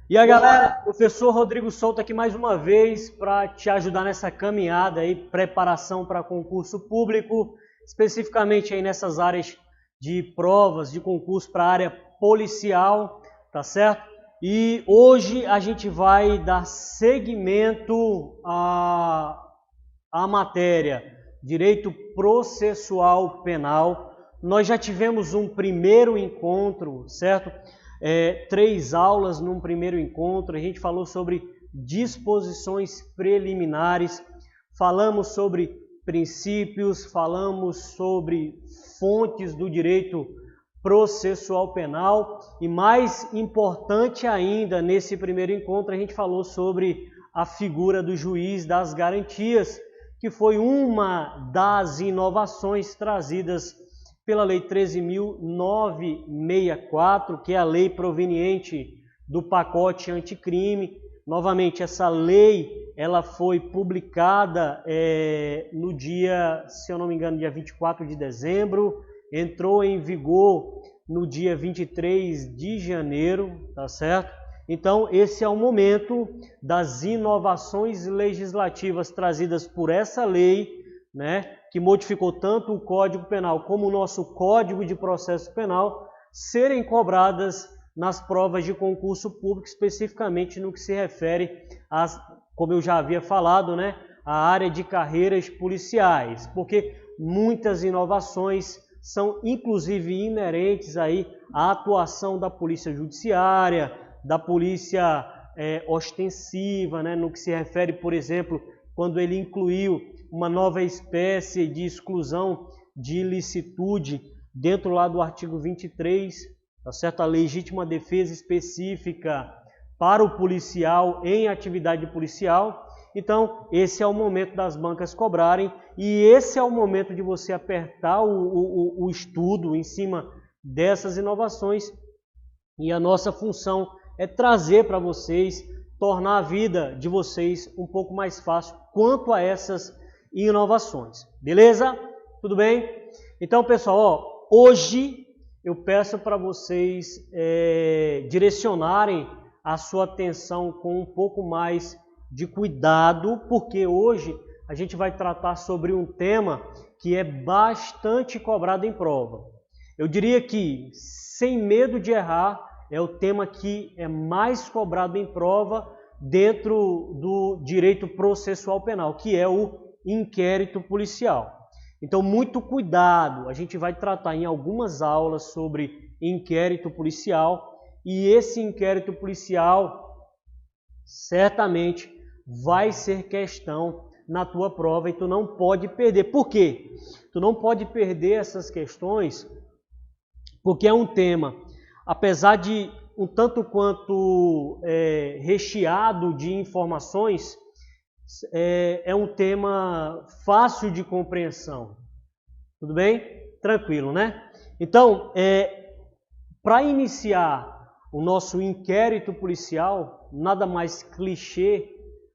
E aí, galera, professor Rodrigo Souto aqui mais uma vez para te ajudar nessa caminhada aí, preparação para concurso público, especificamente aí nessas áreas de provas, de concurso para a área policial, tá certo? E hoje a gente vai dar seguimento à matéria Direito Processual Penal. Nós já tivemos um primeiro encontro, certo? 3 aulas num primeiro encontro, a gente falou sobre disposições preliminares, falamos sobre princípios, falamos sobre fontes do direito processual penal e, mais importante ainda, nesse primeiro encontro a gente falou sobre a figura do juiz das garantias, que foi uma das inovações trazidas pela Lei 13.964, que é a lei proveniente do pacote anticrime. Novamente, essa lei ela foi publicada no dia, se eu não me engano, dia 24 de dezembro, entrou em vigor no dia 23 de janeiro, tá certo? Então, esse é o momento das inovações legislativas trazidas por essa lei, né, que modificou tanto o Código Penal como o nosso Código de Processo Penal, serem cobradas nas provas de concurso público, especificamente no que se refere a, como eu já havia falado, né, a área de carreiras policiais, porque muitas inovações são inclusive inerentes aí à atuação da Polícia Judiciária, da Polícia Ostensiva, né, no que se refere, por exemplo, quando ele incluiu uma nova espécie de exclusão de ilicitude dentro lá do artigo 23, tá certo? A legítima defesa específica para o policial em atividade policial. Então, esse é o momento das bancas cobrarem e esse é o momento de você apertar o estudo em cima dessas inovações, e a nossa função é trazer para vocês, tornar a vida de vocês um pouco mais fácil quanto a essas inovações. Beleza? Tudo bem? Então, pessoal, hoje eu peço para vocês direcionarem a sua atenção com um pouco mais de cuidado, porque hoje a gente vai tratar sobre um tema que é bastante cobrado em prova. Eu diria que, sem medo de errar, é o tema que é mais cobrado em prova dentro do direito processual penal, que é o inquérito policial. Então, muito cuidado, a gente vai tratar em algumas aulas sobre inquérito policial, e esse inquérito policial certamente vai ser questão na tua prova e tu não pode perder. Por quê? Tu não pode perder essas questões porque é um tema, apesar de um tanto quanto recheado de informações, é um tema fácil de compreensão. Tudo bem? Tranquilo, né? Então, para iniciar o nosso inquérito policial, nada mais clichê,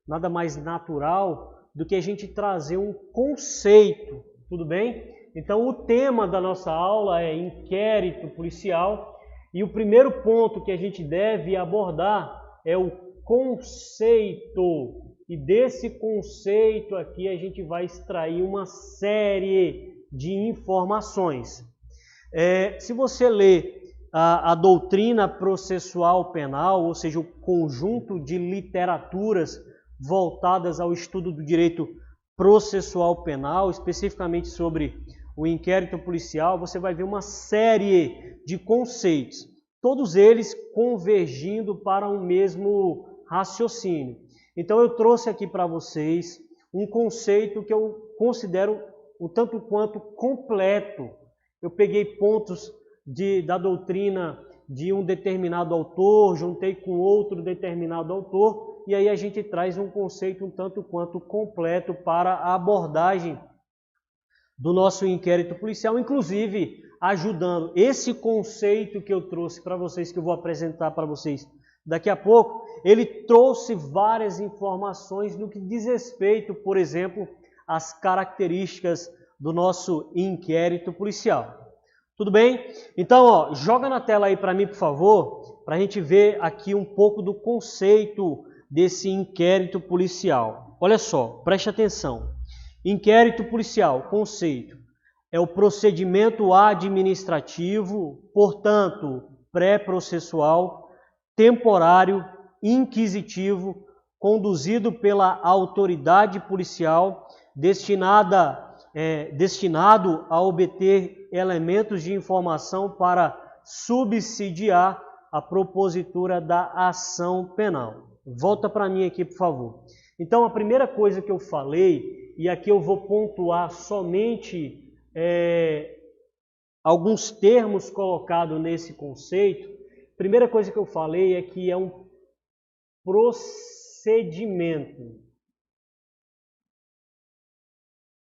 nada mais natural do que a gente trazer um conceito, tudo bem? Então, o tema da nossa aula é inquérito policial e o primeiro ponto que a gente deve abordar é o conceito. E desse conceito aqui a gente vai extrair uma série de informações. Se você lê a doutrina processual penal, ou seja, o conjunto de literaturas voltadas ao estudo do direito processual penal, especificamente sobre o inquérito policial, você vai ver uma série de conceitos, todos eles convergindo para um mesmo raciocínio. Então eu trouxe aqui para vocês um conceito que eu considero um tanto quanto completo. Eu peguei pontos da doutrina de um determinado autor, juntei com outro determinado autor, e aí a gente traz um conceito um tanto quanto completo para a abordagem do nosso inquérito policial, inclusive ajudando esse conceito que eu trouxe para vocês, que eu vou apresentar para vocês daqui a pouco. Ele trouxe várias informações no que diz respeito, por exemplo, às características do nosso inquérito policial. Tudo bem? Então, joga na tela aí para mim, por favor, para a gente ver aqui um pouco do conceito desse inquérito policial. Olha só, preste atenção. Inquérito policial, conceito, é o procedimento administrativo, portanto, pré-processual, temporário, inquisitivo, conduzido pela autoridade policial, destinado a obter elementos de informação para subsidiar a propositura da ação penal. Volta para mim aqui, por favor. Então, a primeira coisa que eu falei, e aqui eu vou pontuar somente alguns termos colocados nesse conceito. A primeira coisa que eu falei é que é um procedimento.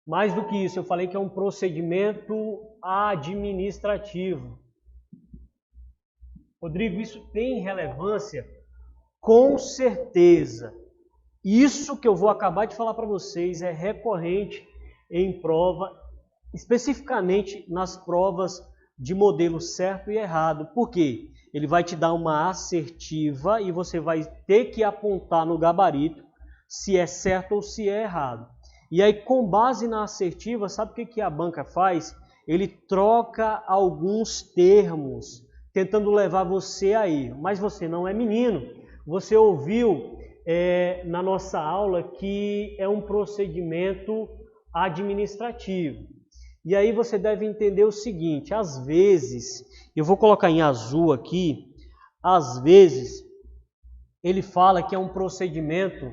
Mais do que isso, eu falei que é um procedimento administrativo. Rodrigo, isso tem relevância? Com certeza. Isso que eu vou acabar de falar para vocês é recorrente em prova, especificamente nas provas de modelo certo e errado. Por quê? Ele vai te dar uma assertiva e você vai ter que apontar no gabarito se é certo ou se é errado. E aí, com base na assertiva, sabe o que a banca faz? Ele troca alguns termos, tentando levar você a erro. Mas você não é menino. Você ouviu na nossa aula que é um procedimento administrativo. E aí você deve entender o seguinte, às vezes, eu vou colocar em azul aqui, às vezes ele fala que é um procedimento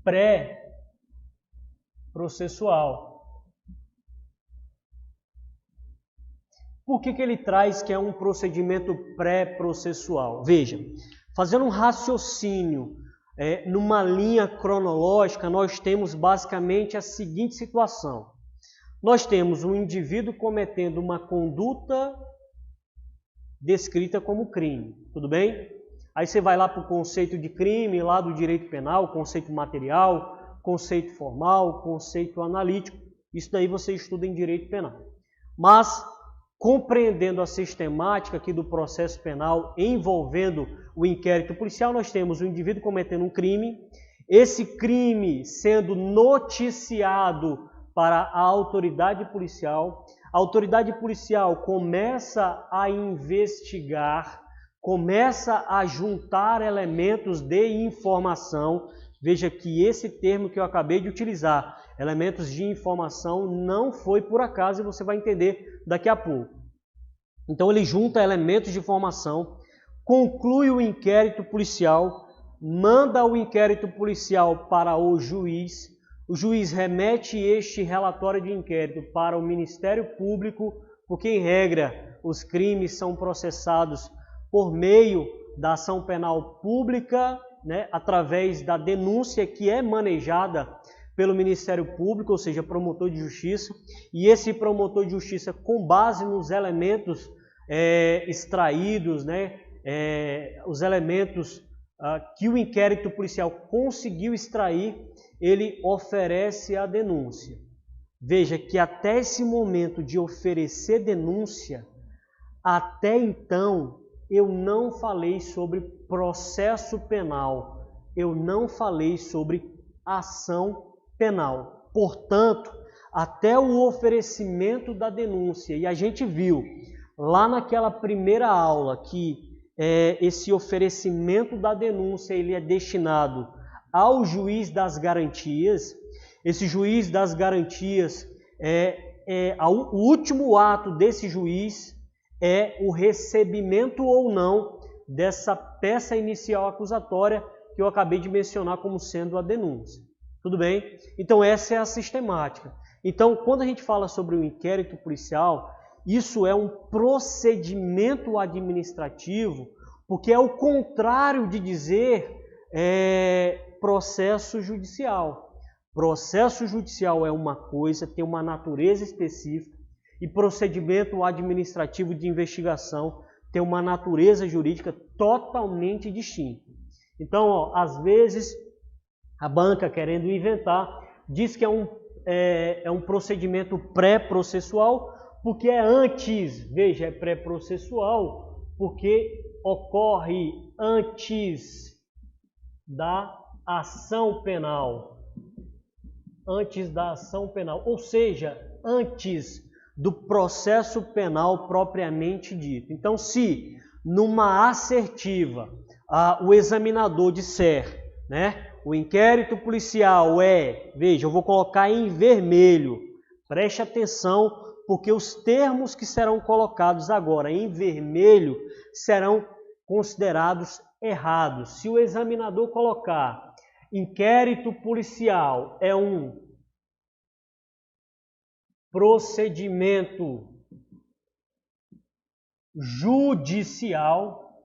pré-processual. Por que ele traz que é um procedimento pré-processual? Veja, fazendo um raciocínio numa linha cronológica, nós temos basicamente a seguinte situação. Nós temos um indivíduo cometendo uma conduta descrita como crime, tudo bem? Aí você vai lá para o conceito de crime, lá do direito penal, conceito material, conceito formal, conceito analítico. Isso daí você estuda em direito penal. Mas, compreendendo a sistemática aqui do processo penal envolvendo o inquérito policial, nós temos o indivíduo cometendo um crime, esse crime sendo noticiado para a autoridade policial começa a investigar, começa a juntar elementos de informação. Veja que esse termo que eu acabei de utilizar, elementos de informação, não foi por acaso e você vai entender daqui a pouco. Então ele junta elementos de informação, conclui o inquérito policial, manda o inquérito policial para o juiz remete este relatório de inquérito para o Ministério Público, porque em regra os crimes são processados por meio da ação penal pública, através da denúncia que é manejada pelo Ministério Público, ou seja, promotor de justiça, e esse promotor de justiça, com base nos elementos extraídos, os elementos que o inquérito policial conseguiu extrair, ele oferece a denúncia. Veja que até esse momento de oferecer denúncia, até então, eu não falei sobre processo penal, eu não falei sobre ação penal. Portanto, até o oferecimento da denúncia, e a gente viu lá naquela primeira aula que esse oferecimento da denúncia ele é destinado ao juiz das garantias. Esse juiz das garantias, o último ato desse juiz é o recebimento ou não dessa peça inicial acusatória que eu acabei de mencionar como sendo a denúncia. Tudo bem? Então essa é a sistemática. Então quando a gente fala sobre o inquérito policial, isso é um procedimento administrativo, porque é o contrário de dizer processo judicial. Processo judicial é uma coisa, tem uma natureza específica, e procedimento administrativo de investigação tem uma natureza jurídica totalmente distinta. Então, às vezes, a banca, querendo inventar, diz que é um procedimento pré-processual, porque é antes, veja, é pré-processual, porque ocorre antes da ação penal. Antes da ação penal, ou seja, antes do processo penal propriamente dito. Então, se numa assertiva o examinador disser, né, o inquérito policial veja, eu vou colocar em vermelho, preste atenção, porque os termos que serão colocados agora em vermelho serão considerados errados. Se o examinador colocar inquérito policial é um procedimento judicial,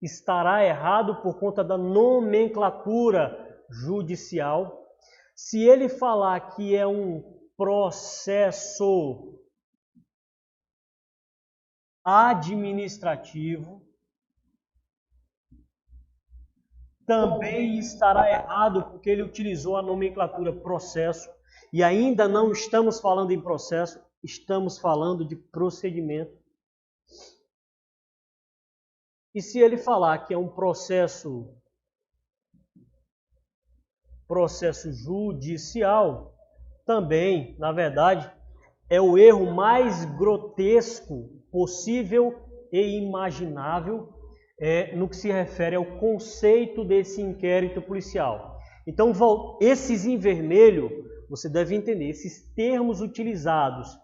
estará errado por conta da nomenclatura judicial. Se ele falar que é um processo administrativo, também estará errado porque ele utilizou a nomenclatura processo e ainda não estamos falando em processo, estamos falando de procedimento. E se ele falar que é um processo judicial, também, na verdade, é o erro mais grotesco possível e imaginável no que se refere ao conceito desse inquérito policial. Então, esses em vermelho, você deve entender, esses termos utilizados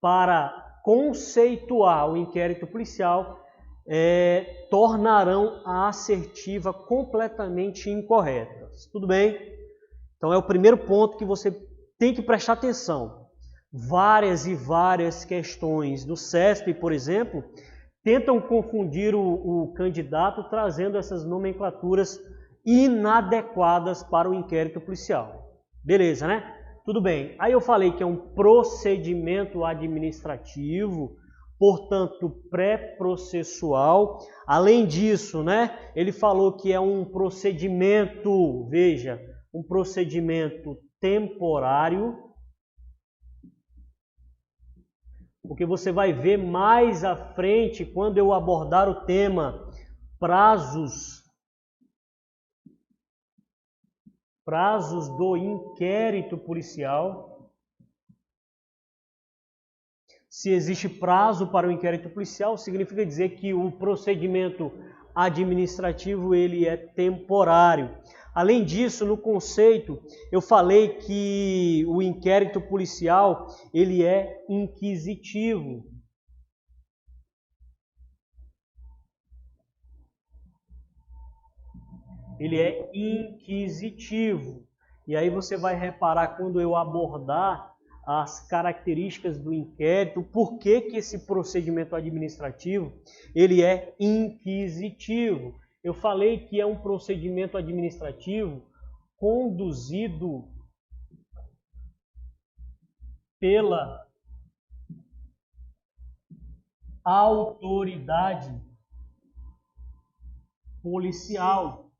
para conceituar o inquérito policial tornarão a assertiva completamente incorreta. Tudo bem? Então é o primeiro ponto que você tem que prestar atenção. Várias e várias questões do CESP, por exemplo, tentam confundir o candidato trazendo essas nomenclaturas inadequadas para o inquérito policial. Beleza, né? Tudo bem. Aí eu falei que é um procedimento administrativo, portanto pré-processual. Além disso, né, ele falou que é um procedimento, veja, um procedimento temporário, porque você vai ver mais à frente, quando eu abordar o tema prazos do inquérito policial. Se existe prazo para o inquérito policial, significa dizer que o procedimento administrativo ele é temporário. Além disso, no conceito, eu falei que o inquérito policial ele é inquisitivo. Ele é inquisitivo. E aí você vai reparar quando eu abordar as características do inquérito, por que esse procedimento administrativo ele é inquisitivo. Eu falei que é um procedimento administrativo conduzido pela autoridade policial.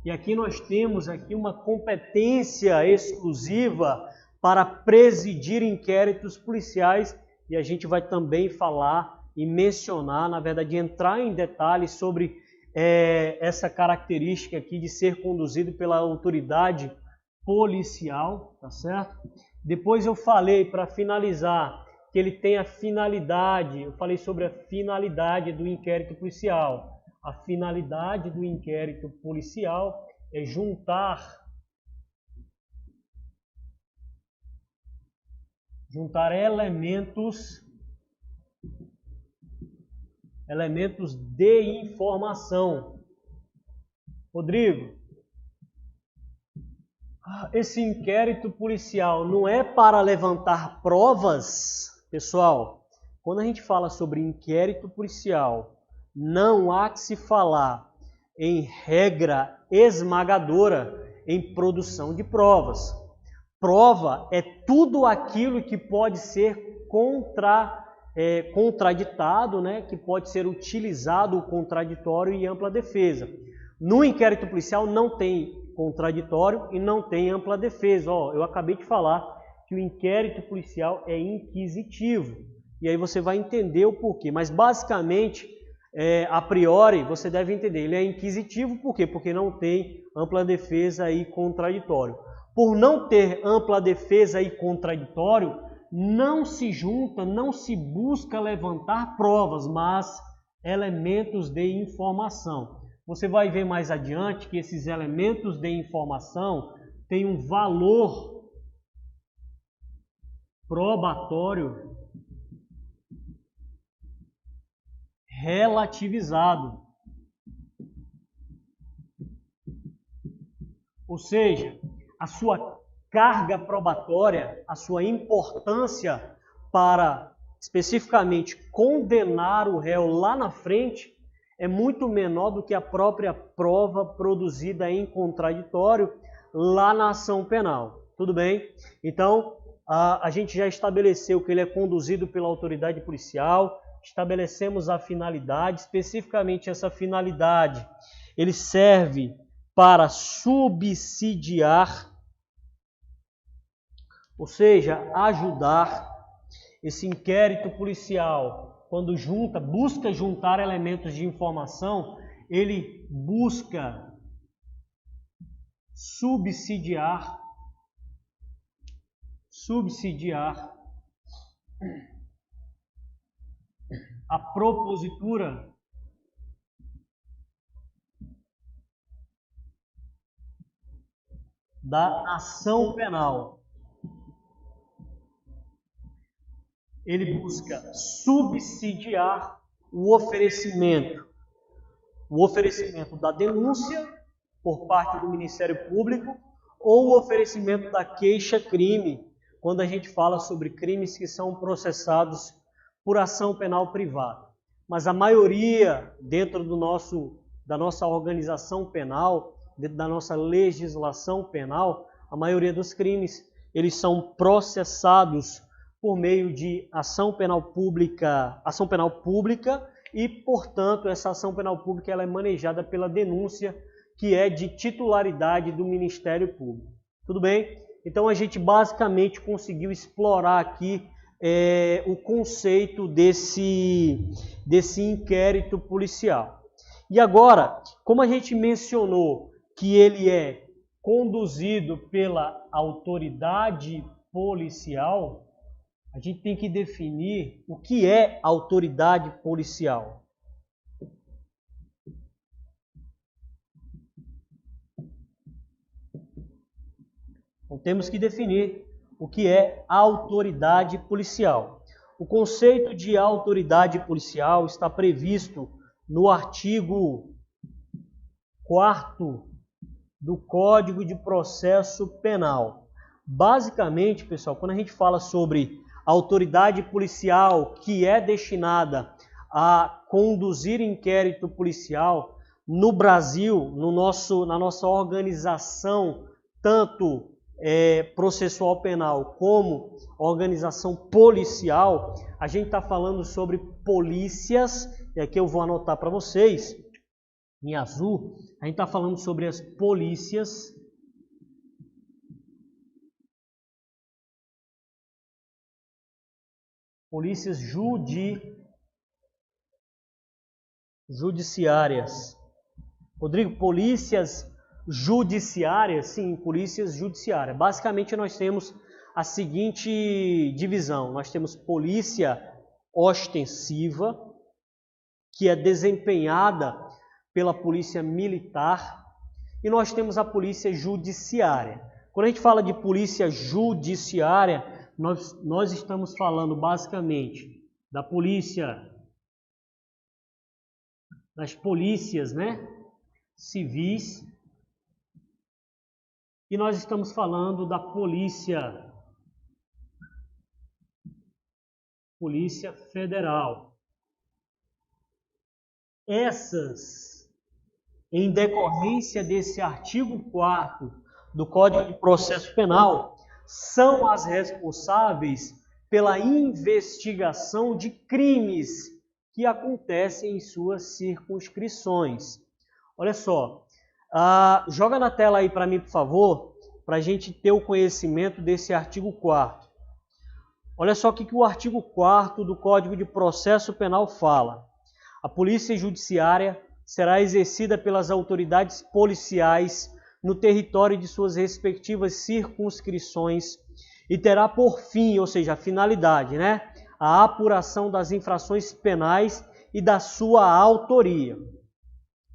E aqui nós temos aqui uma competência exclusiva para presidir inquéritos policiais e a gente vai também falar e mencionar, na verdade, entrar em detalhes sobre essa característica aqui de ser conduzido pela autoridade policial, tá certo? Depois eu falei, para finalizar, que ele tem a finalidade, eu falei sobre a finalidade do inquérito policial. A finalidade do inquérito policial é juntar elementos de informação. Rodrigo, esse inquérito policial não é para levantar provas? Pessoal, quando a gente fala sobre inquérito policial, não há que se falar em regra esmagadora em produção de provas. Prova é tudo aquilo que pode ser contraditado, né? Que pode ser utilizado o contraditório e ampla defesa. No inquérito policial não tem contraditório e não tem ampla defesa. Eu acabei de falar que o inquérito policial é inquisitivo. E aí você vai entender o porquê. Mas basicamente, a priori, você deve entender. Ele é inquisitivo, por quê? Porque não tem ampla defesa e contraditório. Por não ter ampla defesa e contraditório, não se junta, não se busca levantar provas, mas elementos de informação. Você vai ver mais adiante que esses elementos de informação têm um valor probatório relativizado. Ou seja, a sua carga probatória, a sua importância para especificamente condenar o réu lá na frente é muito menor do que a própria prova produzida em contraditório lá na ação penal. Tudo bem? Então, a gente já estabeleceu que ele é conduzido pela autoridade policial, estabelecemos a finalidade, especificamente essa finalidade. Ele serve para subsidiar, ou seja, ajudar esse inquérito policial. Quando busca juntar elementos de informação, ele busca subsidiar a propositura da ação penal. Ele busca subsidiar o oferecimento da denúncia por parte do Ministério Público ou o oferecimento da queixa-crime, quando a gente fala sobre crimes que são processados por ação penal privada. Mas a maioria, dentro da nossa organização penal, dentro da nossa legislação penal, a maioria dos crimes, eles são processados por meio de ação penal pública e, portanto, essa ação penal pública ela é manejada pela denúncia, que é de titularidade do Ministério Público. Tudo bem? Então, a gente basicamente conseguiu explorar aqui o conceito desse inquérito policial. E agora, como a gente mencionou que ele é conduzido pela autoridade policial, a gente tem que definir o que é autoridade policial. Então, temos que definir o que é autoridade policial. O conceito de autoridade policial está previsto no artigo 4º do Código de Processo Penal. Basicamente, pessoal, quando a gente fala sobre autoridade policial que é destinada a conduzir inquérito policial no Brasil, na nossa organização, tanto processual penal como organização policial, a gente está falando sobre polícias, e aqui eu vou anotar para vocês, em azul, a gente está falando sobre as polícias judiciárias. Rodrigo, polícias judiciárias? Sim, polícias judiciárias. Basicamente, nós temos a seguinte divisão. Nós temos polícia ostensiva, que é desempenhada pela polícia militar, e nós temos a polícia judiciária. Quando a gente fala de polícia judiciária, nós estamos falando basicamente das polícias, civis, e nós estamos falando da polícia federal. Essas, em decorrência desse artigo 4º do Código de Processo Penal, são as responsáveis pela investigação de crimes que acontecem em suas circunscrições. Olha só, joga na tela aí para mim, por favor, para a gente ter o conhecimento desse artigo 4º. Olha só o que o artigo 4º do Código de Processo Penal fala. A polícia judiciária será exercida pelas autoridades policiais no território de suas respectivas circunscrições e terá por fim, ou seja, a finalidade, né, a apuração das infrações penais e da sua autoria.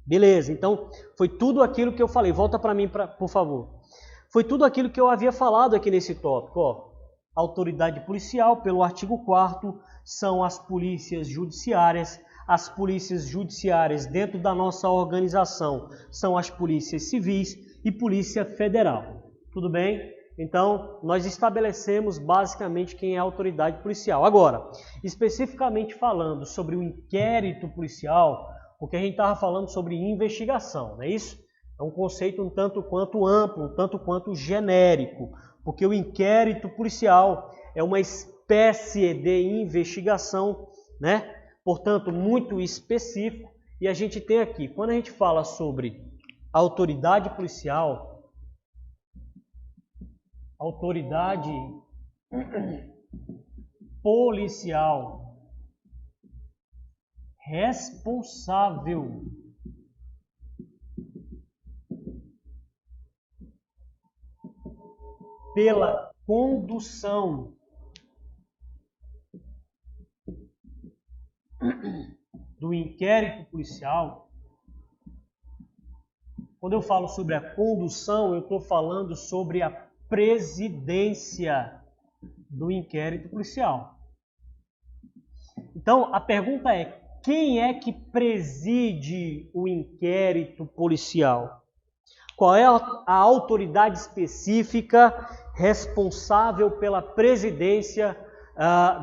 Beleza, então foi tudo aquilo que eu falei. Volta para mim, por favor. Foi tudo aquilo que eu havia falado aqui nesse tópico. Ó. Autoridade policial, pelo artigo 4º, são as polícias judiciárias. As polícias judiciárias dentro da nossa organização são as polícias civis e polícia federal. Tudo bem? Então, nós estabelecemos basicamente quem é a autoridade policial. Agora, especificamente falando sobre o inquérito policial, porque a gente estava falando sobre investigação, não é isso? É um conceito um tanto quanto amplo, um tanto quanto genérico, porque o inquérito policial é uma espécie de investigação, né? Portanto, muito específico. E a gente tem aqui, quando a gente fala sobre autoridade policial responsável pela condução do inquérito policial. Quando eu falo sobre a condução, eu estou falando sobre a presidência do inquérito policial. Então, a pergunta é, quem é que preside o inquérito policial? Qual é a autoridade específica responsável pela presidência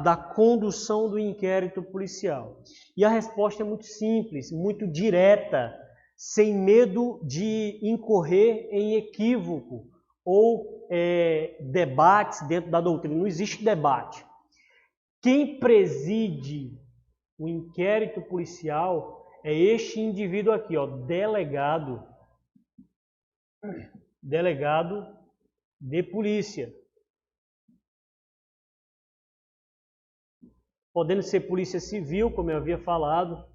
da condução do inquérito policial? E a resposta é muito simples, muito direta, sem medo de incorrer em equívoco ou debates dentro da doutrina. Não existe debate. Quem preside o inquérito policial é este indivíduo aqui, ó, delegado de polícia. Podendo ser polícia civil, como eu havia falado,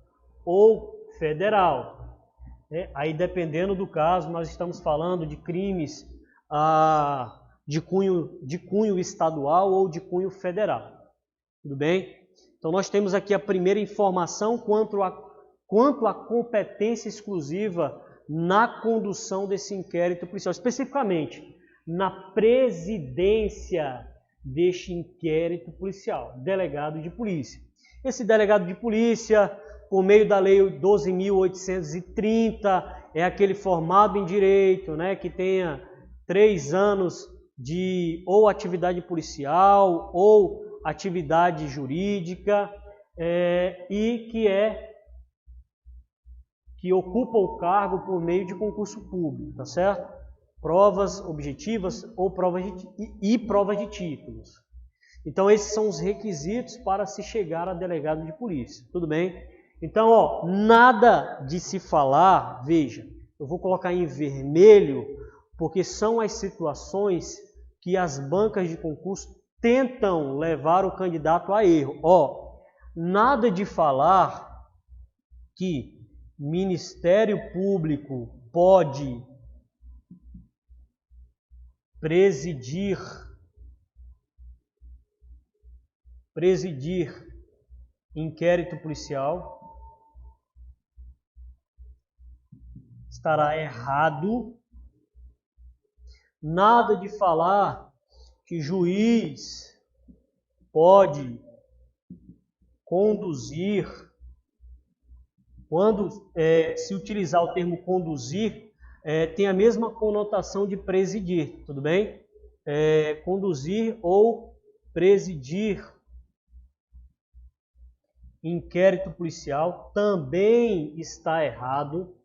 ou federal. Aí, dependendo do caso, nós estamos falando de crimes de cunho estadual ou de cunho federal. Tudo bem? Então, nós temos aqui a primeira informação quanto à competência exclusiva na condução desse inquérito policial, especificamente na presidência deste inquérito policial, delegado de polícia. Esse delegado de polícia, por meio da Lei 12.830, é aquele formado em direito, né, que tenha 3 anos de ou atividade policial ou atividade jurídica e que ocupa o cargo por meio de concurso público, tá certo? Provas objetivas ou provas de títulos. Então, esses são os requisitos para se chegar a delegado de polícia, tudo bem? Então, ó, nada de se falar, veja, eu vou colocar em vermelho, porque são as situações que as bancas de concurso tentam levar o candidato a erro. Ó, nada de falar que Ministério Público pode presidir inquérito policial. Estará errado. Nada de falar que juiz pode conduzir. Quando se utilizar o termo conduzir, tem a mesma conotação de presidir, tudo bem? Conduzir ou presidir inquérito policial também está errado.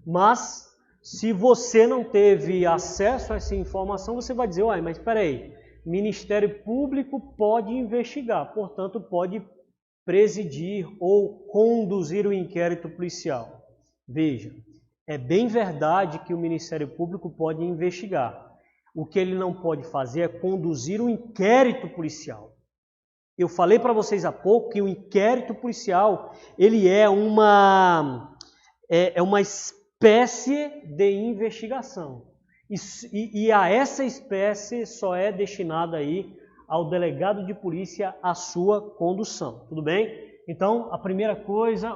Mas, se você não teve acesso a essa informação, você vai dizer, uai, mas espera aí, Ministério Público pode investigar, portanto, pode presidir ou conduzir o inquérito policial. Veja, é bem verdade que o Ministério Público pode investigar. o que ele não pode fazer é conduzir um inquérito policial. Eu falei para vocês há pouco que o inquérito policial ele é uma espécie de investigação. E a essa espécie só é destinada aí ao delegado de polícia a sua condução. Tudo bem? Então, a primeira coisa,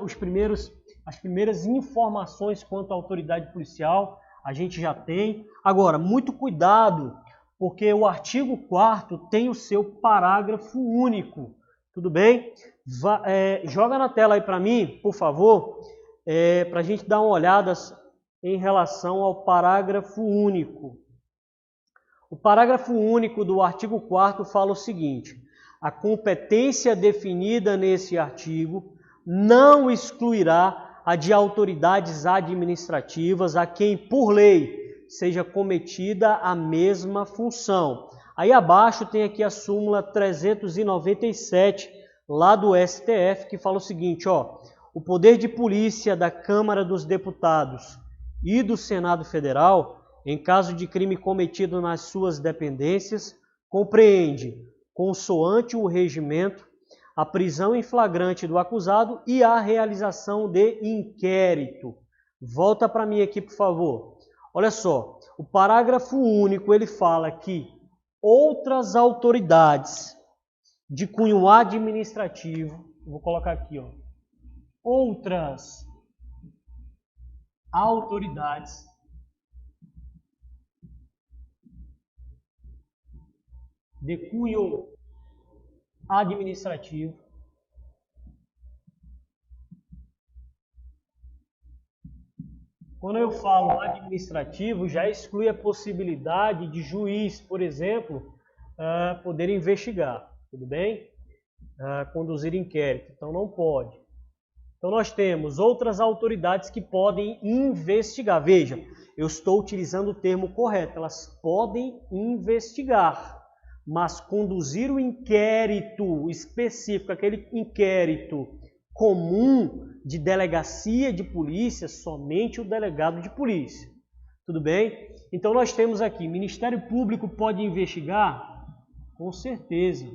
as primeiras informações quanto à autoridade policial, a gente já tem. Agora, muito cuidado, porque o artigo 4º tem o seu parágrafo único. Tudo bem? Joga na tela aí para mim, por favor, para a gente dar uma olhada em relação ao parágrafo único. O parágrafo único do artigo 4º fala o seguinte: a competência definida nesse artigo não excluirá a de autoridades administrativas a quem, por lei, seja cometida a mesma função. Aí abaixo tem aqui a súmula 397, lá do STF, que fala o seguinte, ó: o poder de polícia da Câmara dos Deputados e do Senado Federal, em caso de crime cometido nas suas dependências, compreende, consoante o regimento, a prisão em flagrante do acusado e a realização de inquérito. Volta para mim aqui, por favor. Olha só, o parágrafo único ele fala que outras autoridades de cunho administrativo, vou colocar aqui, ó, outras autoridades de cunho administrativo quando eu falo administrativo, já exclui a possibilidade de juiz, por exemplo, poder investigar, tudo bem? Conduzir inquérito, então não pode. Então nós temos outras autoridades que podem investigar. Veja, eu estou utilizando o termo correto, elas podem investigar, mas conduzir o inquérito específico, aquele inquérito comum de delegacia de polícia, somente o delegado de polícia. Tudo bem? Então nós temos aqui, Ministério Público pode investigar? Com certeza.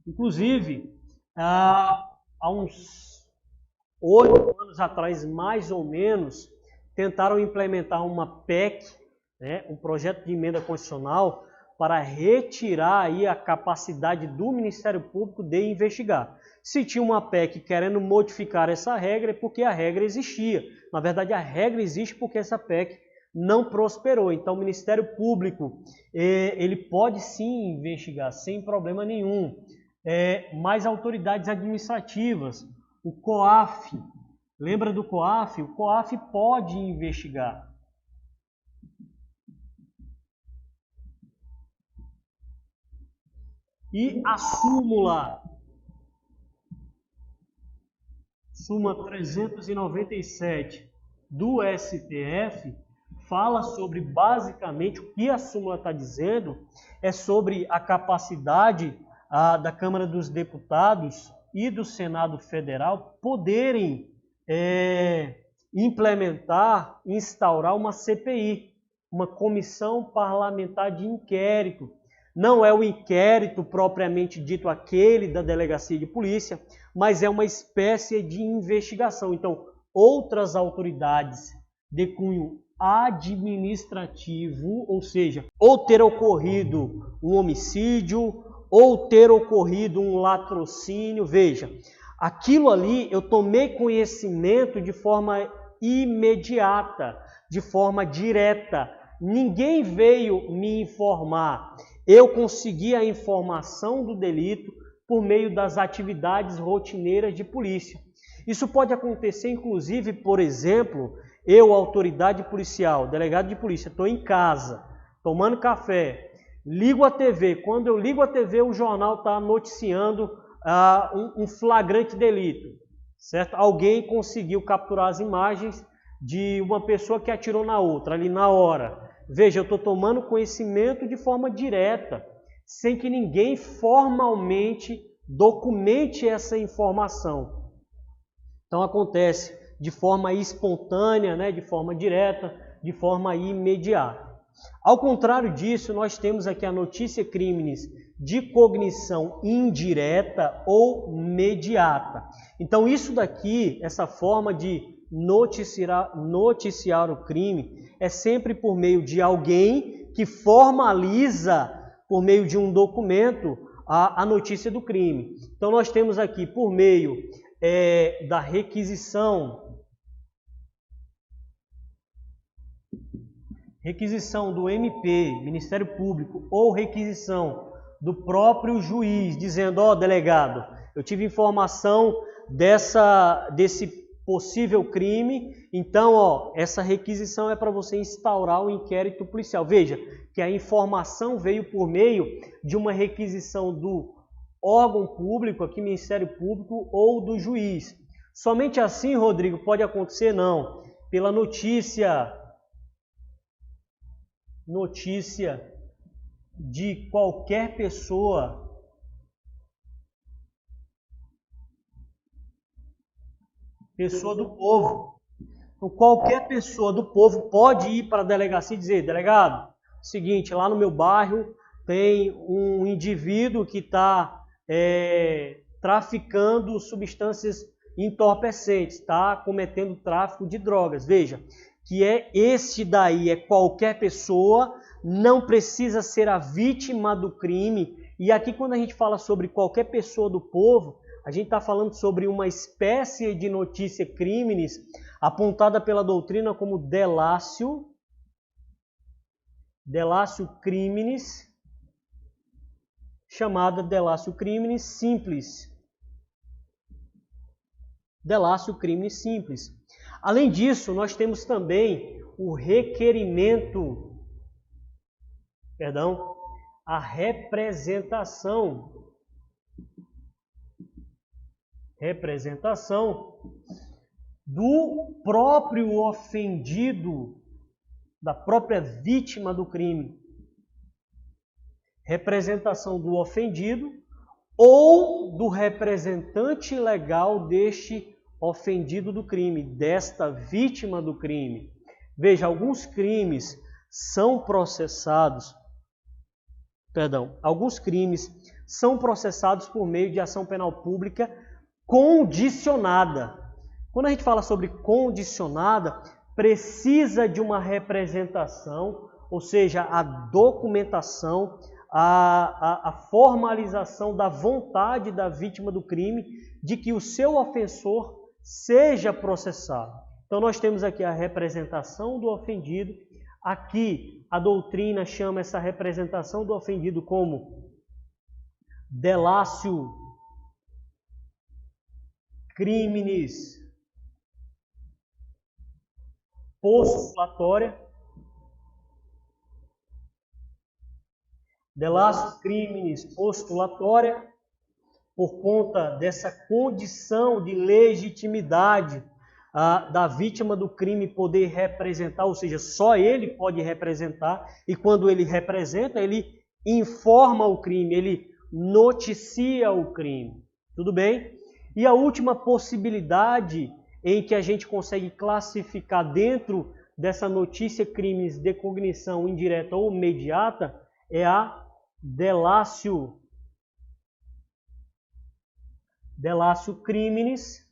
Inclusive, há uns 8 anos atrás, mais ou menos, tentaram implementar uma PEC, né, um projeto de emenda constitucional, para retirar aí a capacidade do Ministério Público de investigar. Se tinha uma PEC querendo modificar essa regra, é porque a regra existia. Na verdade, a regra existe porque essa PEC não prosperou. Então, o Ministério Público, ele pode sim investigar, sem problema nenhum. Mais autoridades administrativas, o COAF, lembra do COAF? O COAF pode investigar. E a súmula 397 do STF fala sobre, basicamente, o que a súmula está dizendo é sobre a capacidade da Câmara dos Deputados e do Senado Federal poderem implementar, instaurar uma CPI, uma Comissão Parlamentar de Inquérito. Não é o inquérito propriamente dito aquele da delegacia de polícia, mas é uma espécie de investigação. Então, outras autoridades de cunho administrativo, ou seja, ou ter ocorrido um homicídio, ou ter ocorrido um latrocínio, veja, aquilo ali eu tomei conhecimento de forma imediata, de forma direta. Ninguém veio me informar. Eu consegui a informação do delito por meio das atividades rotineiras de polícia. Isso pode acontecer, inclusive, por exemplo, eu, autoridade policial, delegado de polícia, estou em casa, tomando café, ligo a TV. Quando eu ligo a TV, o jornal está noticiando um flagrante delito, certo? Alguém conseguiu capturar as imagens de uma pessoa que atirou na outra, ali na hora. Veja, eu estou tomando conhecimento de forma direta, sem que ninguém formalmente documente essa informação. Então acontece de forma espontânea, né, de forma direta, de forma imediata. Ao contrário disso, nós temos aqui a notícia crimes de cognição indireta ou mediata. Então, isso daqui, essa forma de noticiar o crime, é sempre por meio de alguém que formaliza, por meio de um documento, a notícia do crime. Então, nós temos aqui, por meio da requisição do MP, Ministério Público, ou requisição do próprio juiz, dizendo, ó, delegado, eu tive informação desse possível crime, então, ó, essa requisição é para você instaurar o inquérito policial. Veja que a informação veio por meio de uma requisição do órgão público, aqui Ministério Público, ou do juiz. Somente assim, Rodrigo, pode acontecer? Não. Pela notícia de qualquer pessoa do povo. Então, qualquer pessoa do povo pode ir para a delegacia e dizer, delegado, seguinte, lá no meu bairro tem um indivíduo que está traficando substâncias entorpecentes, está cometendo tráfico de drogas. Veja, que esse daí é qualquer pessoa, não precisa ser a vítima do crime. E aqui quando a gente fala sobre qualquer pessoa do povo, a gente está falando sobre uma espécie de notícia crimes apontada pela doutrina como delatio criminis, chamada delatio criminis simples. Delatio criminis simples. Além disso, nós temos também o requerimento, a representação do próprio ofendido, da própria vítima do crime. Representação do ofendido ou do representante legal deste ofendido do crime, desta vítima do crime. Veja, alguns crimes são processados por meio de ação penal pública condicionada. Quando a gente fala sobre condicionada, precisa de uma representação, ou seja, a documentação, a formalização da vontade da vítima do crime de que o seu ofensor seja processado. Então nós temos aqui a representação do ofendido. Aqui a doutrina chama essa representação do ofendido como delatio criminis postulatória. Delatio criminis postulatória, por conta dessa condição de legitimidade da vítima do crime poder representar, ou seja, só ele pode representar, e quando ele representa, ele informa o crime, ele noticia o crime. Tudo bem? E a última possibilidade em que a gente consegue classificar dentro dessa notícia crimes de cognição indireta ou imediata é a delatio criminis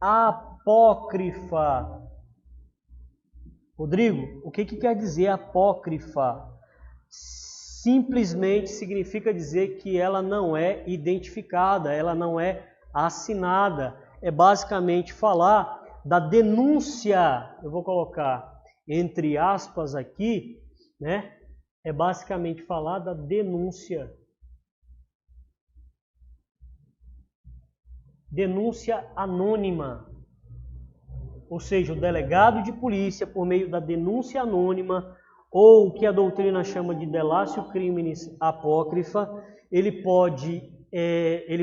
apócrifa. Rodrigo, o que quer dizer apócrifa? Simplesmente significa dizer que ela não é identificada, ela não é assinada. É basicamente falar da denúncia, eu vou colocar entre aspas aqui, né? É basicamente falar da denúncia anônima. Ou seja, o delegado de polícia, por meio da denúncia anônima, ou o que a doutrina chama de delatio criminis apócrifa, ele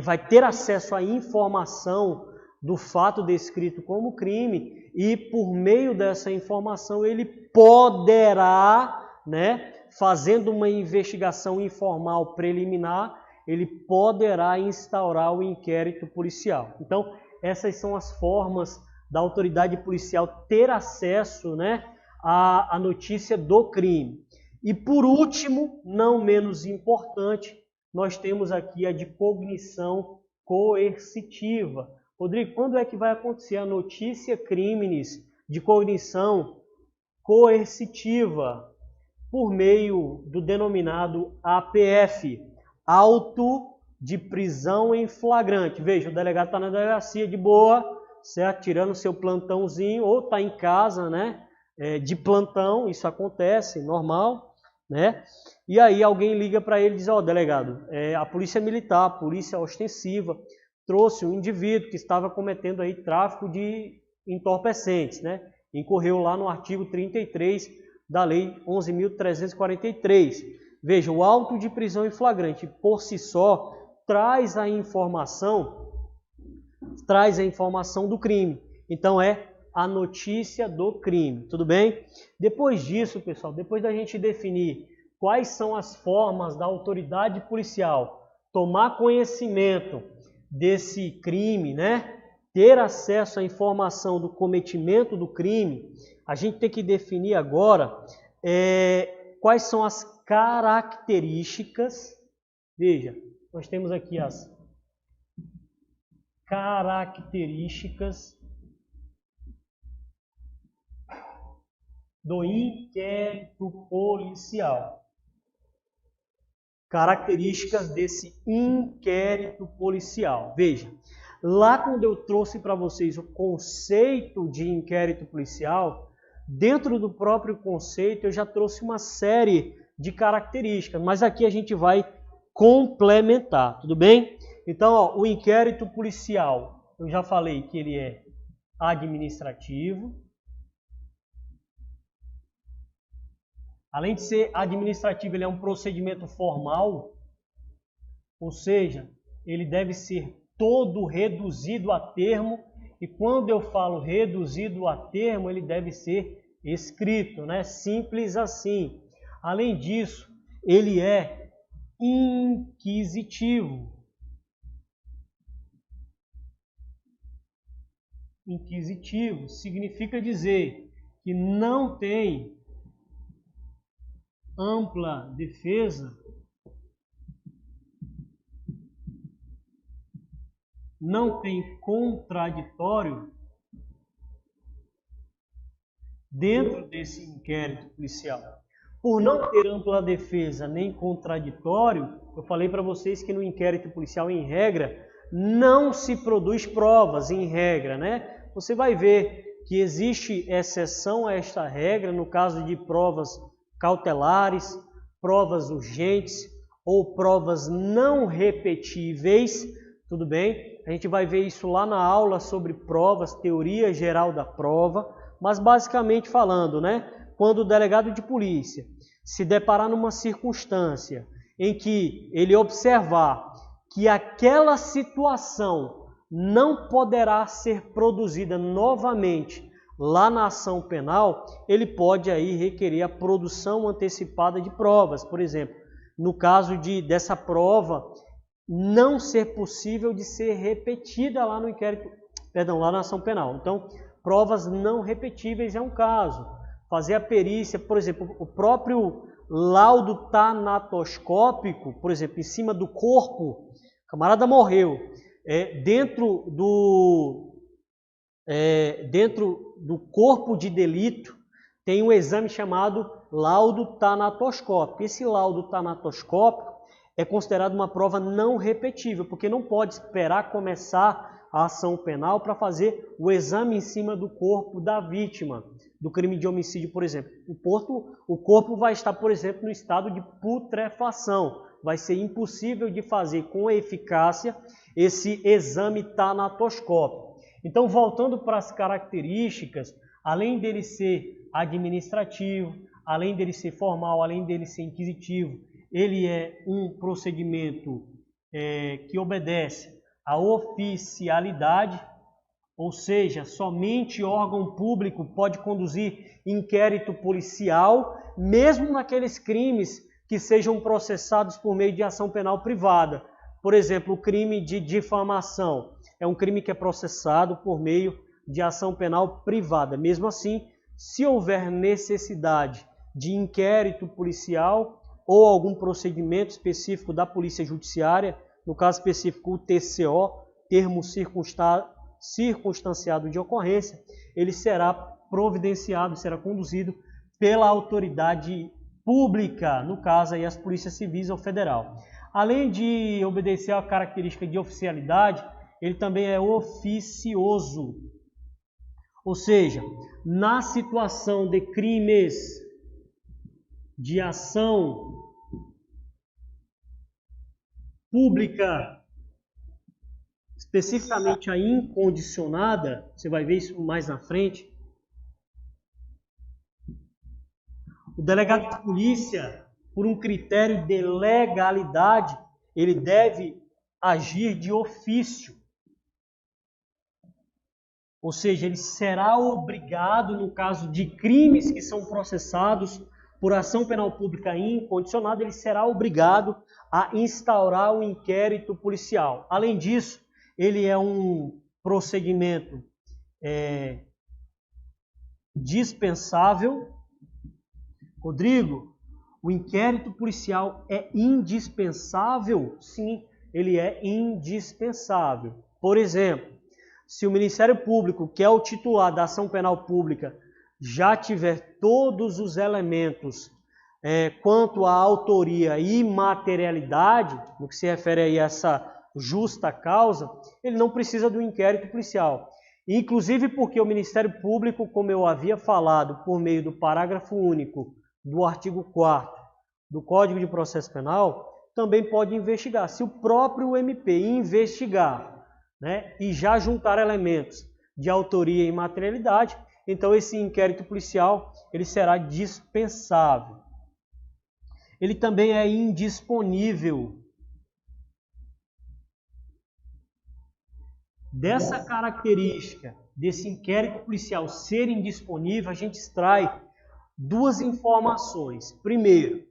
vai ter acesso à informação do fato descrito como crime e, por meio dessa informação, ele poderá, né, fazendo uma investigação informal preliminar, ele poderá instaurar o inquérito policial. Então, essas são as formas da autoridade policial ter acesso, né, à notícia do crime. E por último, não menos importante, nós temos aqui a de cognição coercitiva. Rodrigo, quando é que vai acontecer a notícia crimes de cognição coercitiva? Por meio do denominado APF, auto de prisão em flagrante. Veja, o delegado está na delegacia de boa, certo? Tirando seu plantãozinho, ou está em casa, né? De plantão, isso acontece, normal, né? E aí alguém liga para ele e diz, ó, delegado, a polícia militar, a polícia ostensiva, trouxe um indivíduo que estava cometendo aí tráfico de entorpecentes, né? Incorreu lá no artigo 33 da Lei 11.343. Veja, o auto de prisão em flagrante, por si só, traz a informação do crime. Então, é a notícia do crime, tudo bem? Depois disso, pessoal, depois da gente definir quais são as formas da autoridade policial tomar conhecimento desse crime, né? Ter acesso à informação do cometimento do crime, a gente tem que definir agora quais são as características. Veja, nós temos aqui as características do inquérito policial. Características desse inquérito policial. Veja, lá quando eu trouxe para vocês o conceito de inquérito policial, dentro do próprio conceito eu já trouxe uma série de características, mas aqui a gente vai complementar, tudo bem? Então, ó, o inquérito policial, eu já falei que ele é administrativo. Além de ser administrativo, ele é um procedimento formal, ou seja, ele deve ser todo reduzido a termo, e quando eu falo reduzido a termo, ele deve ser escrito, né? Simples assim. Além disso, ele é inquisitivo. Inquisitivo significa dizer que não tem ampla defesa, não tem contraditório dentro desse inquérito policial. Por não ter ampla defesa nem contraditório, eu falei para vocês que no inquérito policial, em regra, não se produz provas, em regra, né? Você vai ver que existe exceção a esta regra no caso de provas cautelares, provas urgentes ou provas não repetíveis, tudo bem? A gente vai ver isso lá na aula sobre provas, teoria geral da prova, mas basicamente falando, né? Quando o delegado de polícia se deparar numa circunstância em que ele observar que aquela situação não poderá ser produzida novamente lá na ação penal, ele pode aí requerer a produção antecipada de provas. Por exemplo, no caso dessa prova não ser possível de ser repetida lá no inquérito, lá na ação penal. Então, provas não repetíveis é um caso. Fazer a perícia, por exemplo, o próprio laudo tanatoscópico, por exemplo, em cima do corpo, o camarada morreu, dentro do corpo de delito, tem um exame chamado laudo tanatoscópico. Esse laudo tanatoscópico é considerado uma prova não repetível, porque não pode esperar começar a ação penal para fazer o exame em cima do corpo da vítima do crime de homicídio, por exemplo. O corpo vai estar, por exemplo, no estado de putrefação. Vai ser impossível de fazer com eficácia esse exame tanatoscópico. Então, voltando para as características, além dele ser administrativo, além dele ser formal, além dele ser inquisitivo, ele é um procedimento que obedece à oficialidade, ou seja, somente órgão público pode conduzir inquérito policial, mesmo naqueles crimes que sejam processados por meio de ação penal privada. Por exemplo, o crime de difamação é um crime que é processado por meio de ação penal privada. Mesmo assim, se houver necessidade de inquérito policial ou algum procedimento específico da Polícia Judiciária, no caso específico o TCO, termo circunstanciado de ocorrência, ele será providenciado, será conduzido pela autoridade pública, no caso aí as polícias civis ou federal. Além de obedecer à característica de oficialidade, ele também é oficioso. Ou seja, na situação de crimes de ação pública, especificamente a incondicionada, você vai ver isso mais na frente, o delegado de polícia, por um critério de legalidade, ele deve agir de ofício. Ou seja, ele será obrigado, no caso de crimes que são processados por ação penal pública incondicionada, ele será obrigado a instaurar um inquérito policial. Além disso, ele é um procedimento dispensável. Rodrigo, o inquérito policial é indispensável? Sim, ele é indispensável. Por exemplo, se o Ministério Público, que é o titular da ação penal pública, já tiver todos os elementos quanto à autoria e materialidade, no que se refere aí a essa justa causa, ele não precisa do inquérito policial. Inclusive porque o Ministério Público, como eu havia falado, por meio do parágrafo único do artigo 4º do Código de Processo Penal, também pode investigar. Se o próprio MP investigar, né, e já juntar elementos de autoria e materialidade, então esse inquérito policial ele será dispensável. Ele também é indisponível. Dessa característica, desse inquérito policial ser indisponível, a gente extrai duas informações. Primeiro,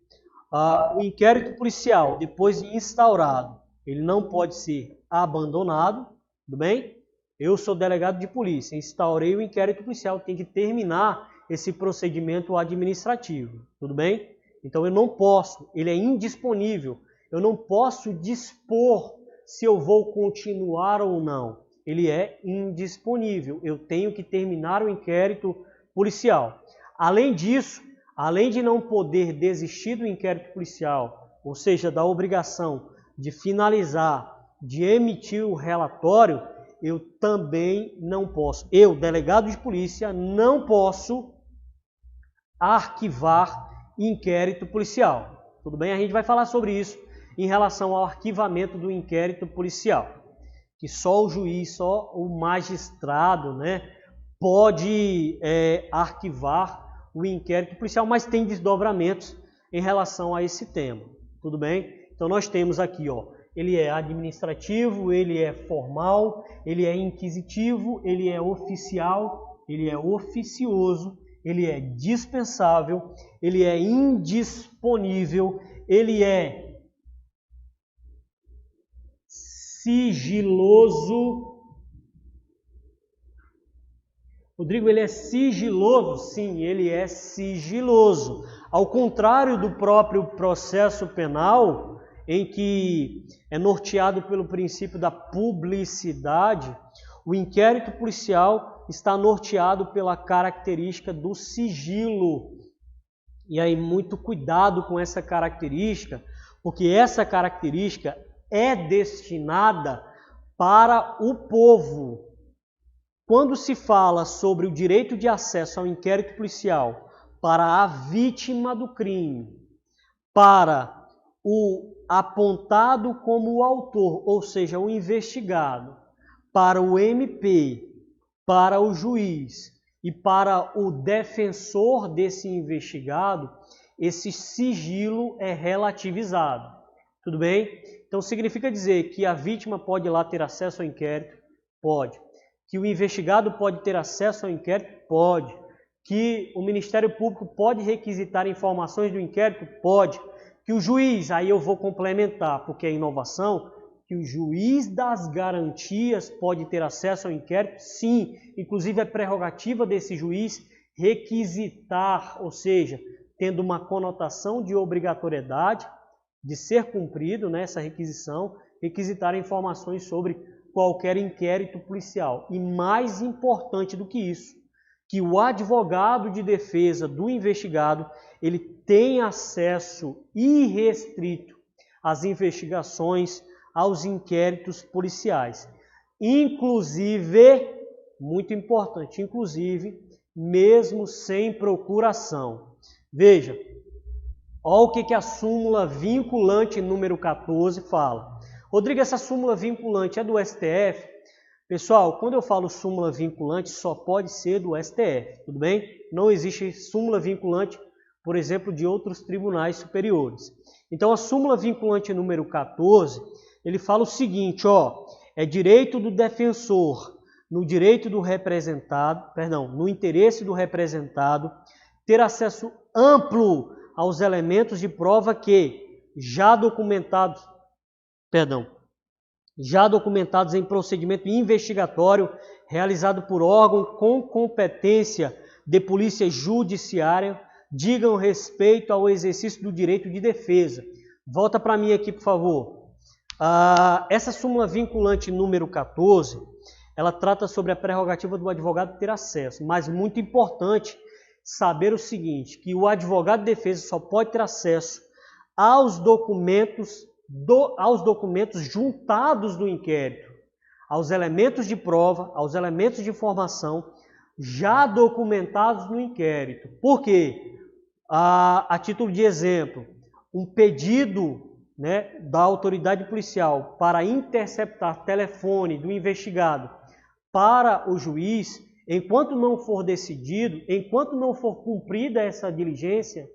o inquérito policial, depois de instaurado, ele não pode ser abandonado, tudo bem? Eu sou delegado de polícia, instaurei o inquérito policial, tem que terminar esse procedimento administrativo, tudo bem? Então eu não posso, ele é indisponível, eu não posso dispor se eu vou continuar ou não. Ele é indisponível, eu tenho que terminar o inquérito policial. Além disso, além de não poder desistir do inquérito policial, ou seja, da obrigação de finalizar, de emitir o relatório, eu também não posso, eu, delegado de polícia, não posso arquivar inquérito policial. Tudo bem? A gente vai falar sobre isso em relação ao arquivamento do inquérito policial, que só o juiz, só o magistrado, né, pode arquivar o inquérito policial, mas tem desdobramentos em relação a esse tema. Tudo bem? Então nós temos aqui, ó, ele é administrativo, ele é formal, ele é inquisitivo, ele é oficial, ele é oficioso, ele é dispensável, ele é indisponível, ele é sigiloso. Rodrigo, ele é sigiloso? Sim, ele é sigiloso. Ao contrário do próprio processo penal, em que é norteado pelo princípio da publicidade, o inquérito policial está norteado pela característica do sigilo. E aí, muito cuidado com essa característica, porque essa característica é destinada para o povo. Quando se fala sobre o direito de acesso ao inquérito policial para a vítima do crime, para o apontado como o autor, ou seja, o investigado, para o MP, para o juiz e para o defensor desse investigado, esse sigilo é relativizado. Tudo bem? Então significa dizer que a vítima pode ir lá ter acesso ao inquérito? Pode. Que o investigado pode ter acesso ao inquérito? Pode. Que o Ministério Público pode requisitar informações do inquérito? Pode. Que o juiz, aí eu vou complementar, porque é inovação, que o juiz das garantias pode ter acesso ao inquérito? Sim, inclusive é prerrogativa desse juiz requisitar, ou seja, tendo uma conotação de obrigatoriedade de ser cumprido, né, essa requisição, requisitar informações sobre qualquer inquérito policial. E mais importante do que isso, que o advogado de defesa do investigado, ele tem acesso irrestrito às investigações, aos inquéritos policiais. Inclusive, muito importante, inclusive, mesmo sem procuração. Veja, olha o que a súmula vinculante número 14 fala. Rodrigo, essa súmula vinculante é do STF? Pessoal, quando eu falo súmula vinculante, só pode ser do STF, tudo bem? Não existe súmula vinculante, por exemplo, de outros tribunais superiores. Então, a súmula vinculante número 14, ele fala o seguinte, ó, é direito do defensor, no direito do representado, no interesse do representado, ter acesso amplo aos elementos de prova que, já documentados em procedimento investigatório realizado por órgão com competência de polícia judiciária, digam respeito ao exercício do direito de defesa. Volta para mim aqui, por favor. Essa súmula vinculante número 14, ela trata sobre a prerrogativa do advogado ter acesso, mas muito importante saber o seguinte, que o advogado de defesa só pode ter acesso aos documentos juntados do inquérito, aos elementos de prova, aos elementos de informação já documentados no inquérito. Por quê? A título de exemplo, um pedido, né, da autoridade policial para interceptar telefone do investigado para o juiz, enquanto não for decidido, enquanto não for cumprida essa diligência,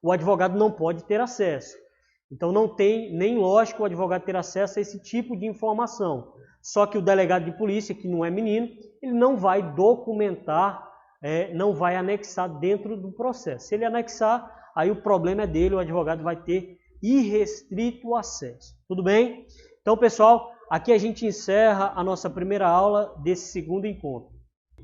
o advogado não pode ter acesso. Então não tem nem lógico o advogado ter acesso a esse tipo de informação. Só que o delegado de polícia, que não é menino, ele não vai documentar, não vai anexar dentro do processo. Se ele anexar, aí o problema é dele, o advogado vai ter irrestrito acesso. Tudo bem? Então, pessoal, aqui a gente encerra a nossa primeira aula desse segundo encontro.